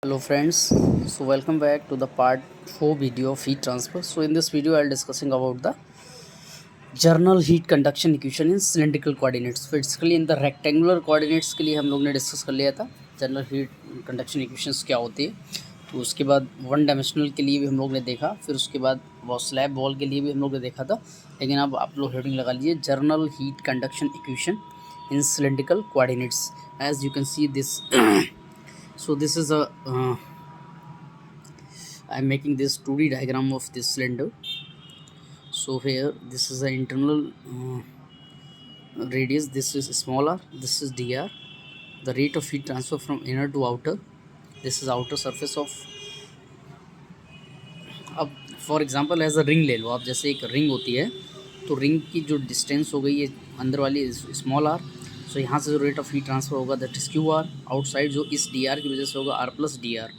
Hello friends, so welcome back to the part 4 video of heat transfer. So in this video I'll discussing about the journal heat conduction equation in cylindrical coordinates. Basically in the rectangular coordinates के लिए हम लोग ने discuss कर लिया था general heat conduction equations क्या होती है. तो उसके बाद वन डायमेंशनल के लिए भी हम लोग ने देखा, फिर उसके बाद वो स्लैब वॉल के लिए भी हम लोग ने देखा था. लेकिन अब आप लोग हेडिंग लगा लीजिए general heat conduction equation in cylindrical coordinates. As you can see this so this is a I'm making this 2D diagram of this cylinder. So here this is the internal radius, this is small r, this is dr, the rate of heat transfer from inner to outer, this is outer surface of. अब for example as a ring ले लो आप, जैसे एक ring होती है तो ring की जो डिस्टेंस हो गई है अंदर वाली स्मॉल आर. सो यहाँ से जो रेट ऑफ हीट ट्रांसफर होगा that is q r. Outside जो इस डी आर की वजह से होगा r plus d r.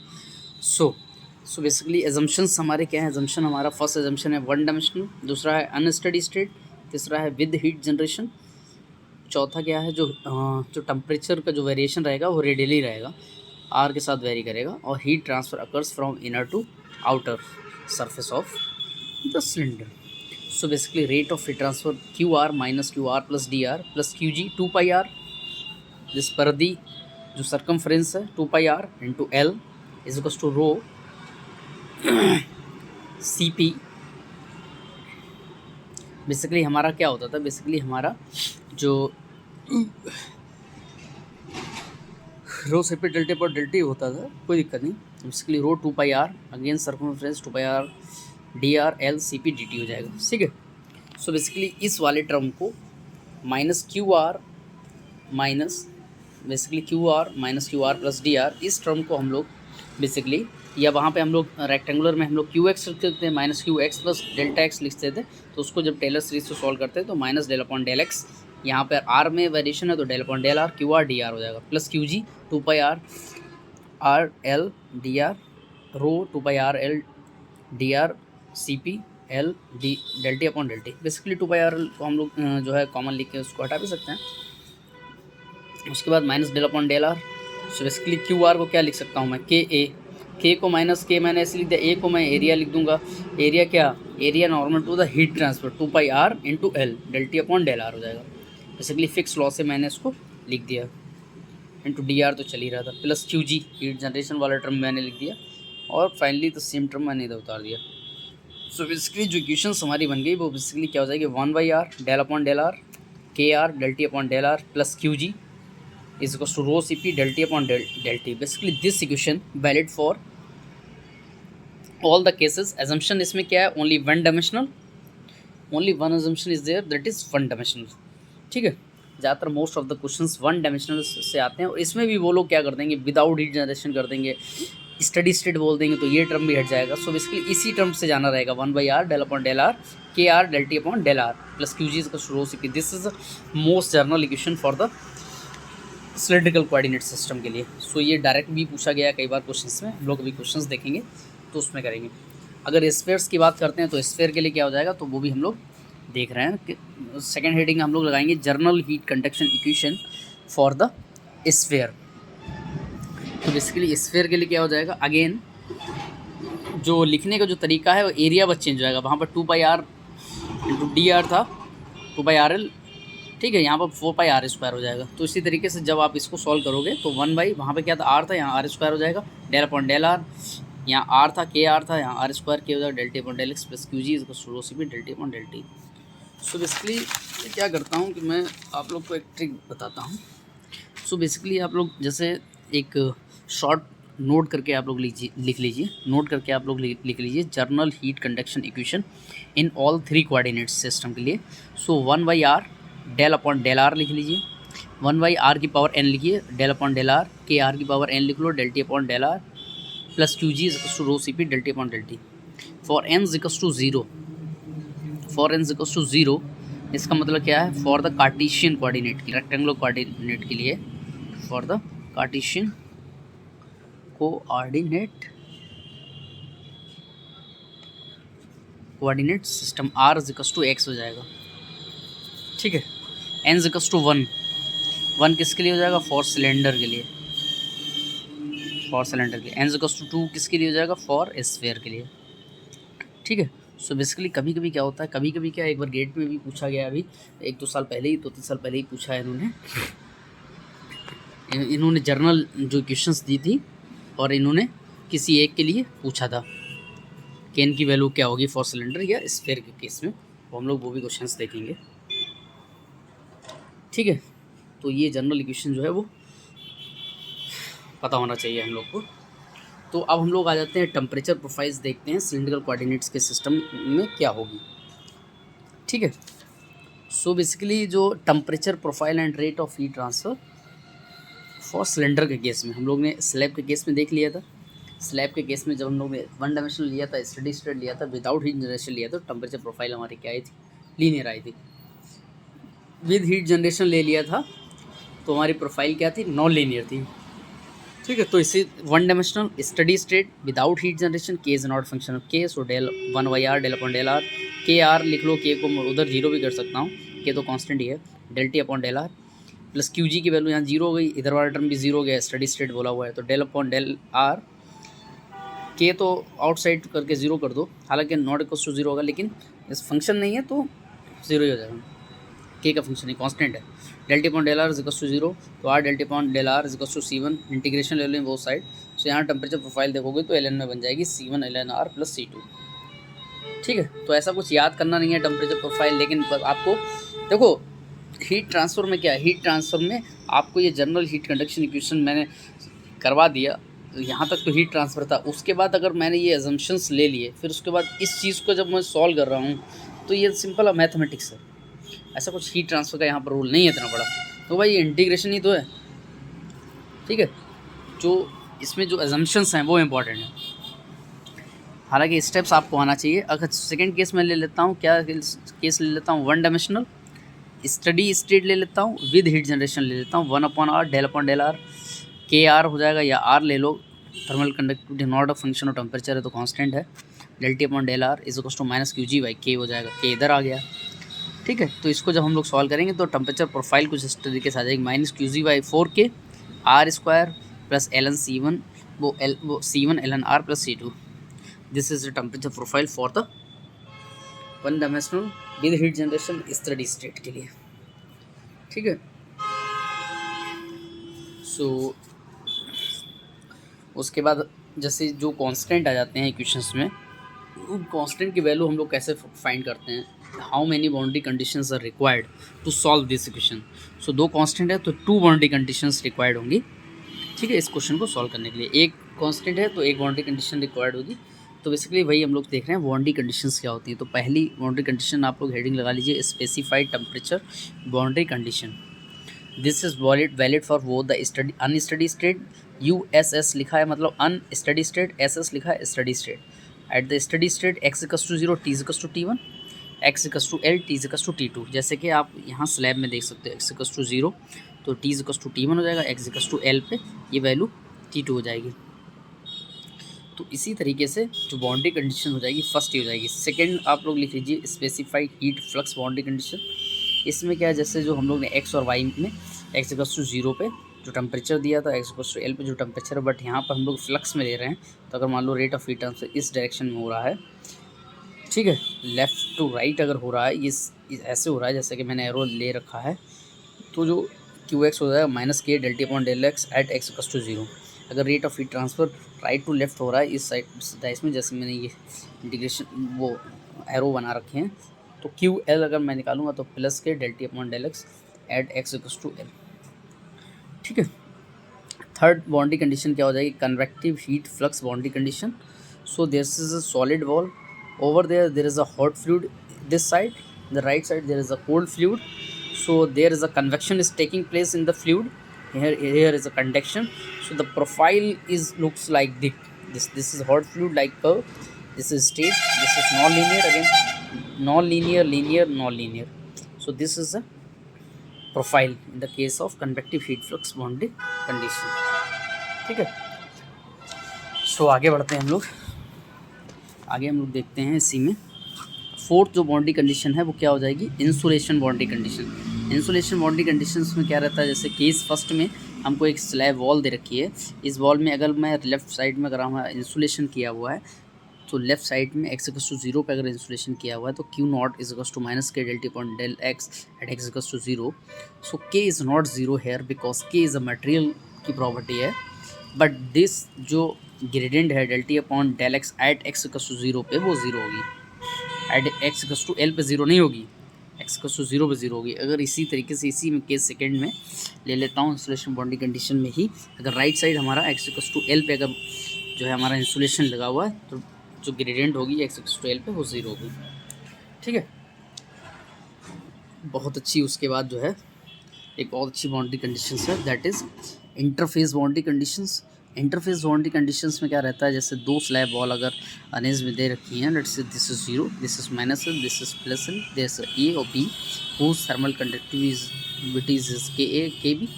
So basically assumptions हमारे क्या है. एजम्पशन हमारा फर्स्ट एजम्पशन है वन डायमेंशनल, दूसरा है अनस्टडी स्टेट, तीसरा है विद हीट जनरेशन, चौथा क्या है जो टेम्परेचर का जो वेरिएशन रहेगा वो रेडियली रहेगा, आर के साथ वेरी करेगा, और heat transfer occurs from inner to outer surface of the cylinder. So basically rate of heat transfer QR minus QR plus DR plus QG 2 pi R. this परिधि जो circumference है 2 pi R into L is equals to rho CP. Basically हमारा क्या होता था, basically हमारा जो रो CP डेल्टे पर डेल्टी होता था, कोई दिक्कत नहीं. Basically rho 2 pi r again circumference 2 pi r d r l c p d t हो जाएगा. ठीक है. सो बेसिकली इस वाले टर्म को minus Q R minus basically q are minus Q R plus d are, इस term को हम लोग बेसिकली, या वहाँ पे हम लोग रेक्टेंगुलर में हम लोग क्यू एक्स लिखते थे, minus Q x plus delta x लिखते थे. तो उसको जब टेलर सीरीज से सॉल्व करते हैं तो minus del upon del x, यहाँ पर आर में वेरिएशन है तो del upon del r q r d r हो जाएगा, plus Q g 2 pi r r l d r rho 2 pi r l d r c p l d del T upon del T. Basically 2 pi r को हम लोग जो है common लिख के उसको हटा भी सकते हैं. उसके बाद minus del upon del r. So basically q r को क्या लिख सकता हूँ मैं, के ए, के को माइनस के मैंने ऐसे लिख दिया, ए को मैं एरिया लिख दूंगा. एरिया क्या, area normal to the heat transfer 2 pi r into l del T upon del r हो जाएगा. बेसिकली फिक्स लॉ से मैंने इसको लिख दिया, इंटू डी आर तो चल ही रहा था, प्लस क्यू जी हीट जनरेशन वाला टर्म मैंने लिख दिया, और फाइनली तो सेम टर्म मैंने इधर उतार दिया. सो बेसिकली जो इक्वेशंस हमारी बन गई वो बेसिकली क्या हो जाएगी, 1 by R del upon del are के R del T upon del R plus Q G is equals to rho C P del T upon del T. Basically this equation valid for all the cases. Assumption इसमें क्या है, only one dimensional, only one assumption is there that is one dimensional. ठीक है. ज़्यादातर most of the questions one dimensional से आते हैं, और इसमें भी वो लोग क्या कर देंगे, विदाउट हीट जनरेशन कर देंगे, स्टडी स्टेट बोल देंगे, तो ये टर्म भी हट जाएगा. सो बेसिकली इसी टर्म से जाना रहेगा 1 by R del upon del are के R del T upon del R plus Q G का rho C P. This is the most general equation for the cylindrical coordinate system के लिए. सो ये direct भी पूछा गया है कई बार क्वेश्चंस में, हम लोग अभी क्वेश्चंस देखेंगे तो उसमें करेंगे. अगर स्फेयर्स की बात करते हैं तो स्फेयर के लिए क्या हो जाएगा, तो वो भी हम लोग देख रहे हैं कि सेकेंड हेडिंग हम लोग लगाएंगे journal heat conduction equation for the sphere. तो बेसिकली स्फेयर के लिए क्या हो जाएगा, अगेन जो लिखने का जो तरीका है वो एरिया बस चेंज हो जाएगा. वहाँ पर 2 pi r into D R था 2 पाई आर एल, ठीक है, यहाँ पर 4 पाई आर स्क्वायर हो जाएगा. तो इसी तरीके से जब आप इसको सॉल्व करोगे तो 1 बाई, वहाँ पे क्या था आर था, यहाँ आर स्क्वायर हो जाएगा, डेल अपॉन डेल आर, यहाँ आर था के आर था, यहाँ आर स्क्वायर के हो जाएगा del T upon del X plus Q G इसको rho C P del T upon del T. So basically क्या करता हूँ कि मैं आप लोग को एक ट्रिक बताता हूँ. सो बेसिकली आप लोग जैसे एक शॉर्ट नोट करके आप लोग लिख लीजिए, नोट करके आप लोग लिख लीजिए general heat conduction equation in all 3 coordinate system के लिए. So 1 by R del upon del R लिख लीजिए, 1 बाई आर की पावर एन लिखिए, डेल अपॉन डेल आर के आर की पावर एन लिख लो, del T upon del R plus Q G equals to rho C P del T upon del T. For N equals to 0, for N equals to 0 इसका मतलब क्या है, for the Cartesian coordinate की, rectangular coordinate के लिए, for the Cartesian coordinate system r equals to x हो जाएगा. ठीक है. एन इक्वल्स टू 1 किसके लिए हो जाएगा, फॉर सिलेंडर के लिए, फॉर सिलेंडर के लिए, n इक्वल्स टू 2 किसके लिए हो जाएगा, फॉर स्फीयर के लिए। ठीक है। सो बेसिकली कभी कभी क्या होता है, कभी कभी क्या, एक बार गेट में भी पूछा गया, अभी 1-2 साल पहले ही, 2-3 साल पहले ही पूछा है इन्होंने जर्नल जो क्वेश्चंस दी थी, और इन्होंने किसी एक के लिए पूछा था कि n की वैल्यू क्या होगी फॉर सिलेंडर या स्फीयर के केस में, तो हम लोग वो भी क्वेश्चंस देखेंगे। ठीक है। तो ये जनरल इक्वेशन जो है वो पता होना चाहिए हम लोग को। तो अब हम लोग आ जाते हैं टेम्परेचर प्रोफाइल्स देखते हैं सिलिंड्रिकल कोऑर्डिनेट्स के सिस्टम में क्या होगी। ठीक है। सो बेसिकली जो temperature profile and rate of heat transfer for cylinder के केस में, हम लोग ने स्लैब के केस में देख लिया था। स्लैब के केस में जब हम लोग ने 1 डायमेंशनल लिया था, स्टडी स्टेट लिया था, विदाउट हीट जनरेशन लिया था, तो टेम्परेचर प्रोफाइल हमारी क्या आई थी, लीनियर आई थी। विद हीट जनरेशन ले लिया था तो हमारी प्रोफाइल क्या थी, नॉन लीनियर थी। ठीक है। तो इसे 1 dimensional study state without heat generation, k is not function of k, so del 1/r del upon del are, के आर लिख लो, के को उधर जीरो भी कर सकता हूँ, के तो कांस्टेंट ही है, del T upon del R plus Q G की वैल्यू यहाँ जीरो हो गई, इधर वाला टर्म भी जीरो हो गया, स्टडी स्टेट बोला हुआ है, तो डेल अपॉन डेल आर, के तो आउटसाइड करके जीरो कर दो, हालांकि नॉट इक्वल्स टू जीरो होगा, लेकिन इस फंक्शन नहीं है तो जीरो ही हो जाएगा, के का फंक्शन ही कांस्टेंट है। Del T upon del R is equals to zero, तो R del T upon del R is equals to C1, integration ले लें वो साइड। सो यहाँ टेम्परेचर प्रोफाइल देखोगे तो ln में बन जाएगी C1 ln r plus C2। ठीक है। तो ऐसा कुछ याद करना नहीं है टेम्परेचर प्रोफाइल, लेकिन आपको देखो हीट ट्रांसफ़र में क्या है, हीट ट्रांसफ़र में आपको ये जनरल हीट कंडक्शन इक्वेशन मैंने करवा दिया, यहाँ तक तो हीट ट्रांसफ़र था। उसके बाद अगर मैंने ये अजम्पशंस ले लिए, फिर उसके बाद इस चीज़ को जब मैं सॉल्व कर रहा हूँ, तो ये सिंपल मैथमेटिक्स है, ऐसा कुछ हीट ट्रांसफ़र का यहाँ पर रूल नहीं है इतना बड़ा। तो भाई ये इंटीग्रेशन ही तो है। ठीक है। जो इसमें जो अजम्पशंस हैं वो इम्पॉर्टेंट है, हालांकि स्टेप्स आपको आना चाहिए। अगर सेकंड केस में ले लेता हूँ, क्या केस ले लेता हूँ, 1 डायमेंशनल स्टडी स्टेट ले लेता हूँ, विद हीट जनरेशन ले लेता हूँ, 1/r del upon del are, के आर हो जाएगा, या आर ले लो, thermal conductivity not a function of temperature है तो कांस्टेंट है, del T upon del R is equals to minus Q ji by K हो जाएगा, के इधर आ गया। ठीक है। तो इसको जब हम लोग सॉल्व करेंगे तो टेम्परेचर प्रोफाइल कुछ इस तरीके से आ जाएगी, minus Q ji by 4k r square plus ln C1, वो C1 ln r plus C2। This is the temperature profile for the 1 dimensional with heat generation study state के लिए। ठीक है। सो उसके बाद जैसे जो कांस्टेंट आ जाते हैं इक्वेशंस में, उन कांस्टेंट की वैल्यू हम लोग कैसे फाइंड करते हैं, how many boundary conditions are required to solve this equation. So 2 constant है तो 2 बाउंड्री कंडीशंस रिक्वायर्ड होंगी। ठीक है। इस क्वेश्चन को सॉल्व करने के लिए एक कांस्टेंट है तो एक बाउंड्री कंडीशन रिक्वायर्ड होगी। तो बेसिकली वही हम लोग देख रहे हैं बाउंड्री कंडीशंस क्या होती हैं। तो पहली बाउंड्री कंडीशन आप लोग हेडिंग लगा लीजिए, specified temperature boundary condition. This is valid for वो the steady unsteady state, USS लिखा है मतलब अनस्टडी स्टेट, SS लिखा है steady state. At the steady state x equals to 0, t equals to T1, x equals to L, t equals to T2। जैसे कि आप यहाँ स्लैब में देख सकते हो, x इक्वल्स टू 0 तो t इक्वल्स टू T1 हो जाएगा, x इक्वल्स टू L पे ये वैल्यू T2 हो जाएगी। तो इसी तरीके से जो बाउंड्री कंडीशन हो जाएगी फर्स्ट ही हो जाएगी। सेकेंड आप लोग लिख लीजिए specified heat flux boundary condition. इसमें क्या है, जैसे जो हम लोग ने x और y में x इक्वल्स टू 0 पे जो टेम्परेचर दिया था, x इक्वल्स टू L पे जो टेम्परेचर है, बट यहाँ पर हम लोग फ्लक्स में ले रहे हैं। तो अगर मान लो रेट ऑफ हीट ट्रांसफर इस डायरेक्शन में हो रहा है, ठीक है, लेफ़्ट टू राइट अगर हो रहा है, ये ऐसे हो रहा है जैसे कि मैंने एरो ले रखा है, तो जो QX हो जाएगा माइनस के del T upon del x at x equals to 0। अगर rate of heat transfer right to left हो रहा है इस साइड इसमें, जैसे मैंने ये इंटीग्रेशन वो एरो बना रखे हैं, तो QL अगर मैं निकालूंगा तो plus k del T upon del x at x equals to L। ठीक है। थर्ड बाउंड्री कंडीशन क्या हो जाएगी, convective heat flux boundary condition. So this is a solid wall, over there is a hot fluid, this side the right side there is a cold fluid, so there is a convection is taking place in the fluid, here is a conduction, so the profile is looks like this is hot fluid like curve, this is straight, this is non-linear, again non-linear, linear, non-linear, so this is a profile in the case of convective heat flux boundary condition। ठीक है। सो आगे बढ़ते हैं हम लोग, आगे हम लोग देखते हैं इसी में फोर्थ जो बाउंड्री कंडीशन है वो क्या हो जाएगी, insulation boundary condition. Insulation boundary conditions में क्या रहता है, जैसे केस फर्स्ट में हमको एक स्लैब वॉल दे रखी है। इस वॉल में अगर मैं लेफ़्ट साइड में अगर हमारा इंसुलेशन किया हुआ है तो लेफ्ट साइड में x इक्वल्स टू 0 पे अगर इंसुलेशन किया हुआ है तो Q not is equals to minus के del T upon del x at x equals to 0। So K is not 0 here because K is a material की property है, बट दिस जो ग्रेडियंट है del T upon del x at x equals to 0 पे वो 0 होगी, at x equals to L पे 0 नहीं होगी, x इक्वल्स टू 0 पे 0 होगी। अगर इसी तरीके से इसी में केस सेकेंड में ले लेता हूँ इंसुलेशन बाउंड्री कंडीशन में ही, अगर राइट साइड हमारा x इक्वल्स टू L पे अगर जो है हमारा इंसुलेशन लगा हुआ है तो जो ग्रेडियंट होगी x इक्वल्स टू L पे वो 0 होगी। ठीक है, बहुत अच्छी। उसके बाद जो है एक बहुत अच्छी बाउंड्री कंडीशंस है, that is interface boundary conditions. Interface boundary conditions में क्या रहता है, जैसे दो स्लैब वॉल अगर अनेज में दे रखी हैं, let's say this is 0, this is minus L, this is plus L, this A और B, whose thermal conductivity is Kb.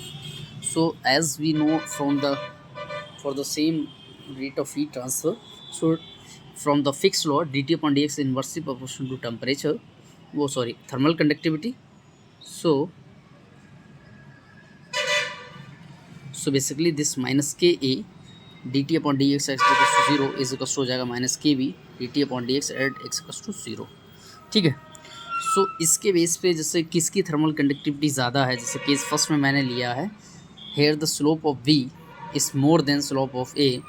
So as we know from the for the same rate of heat transfer, so from the fixed law dt upon dx inversely proportional to temperature, oh sorry, thermal conductivity. So basically this minus Ka dt upon dx x equals to 0 is equal to हो जाएगा minus k b dt upon d x at x equal to 0। ठीक है, सो इसके base पे जैसे किसकी thermal conductivity ज़्यादा है, जैसे केस फर्स्ट में मैंने लिया है, here the slope of B is more than slope of A,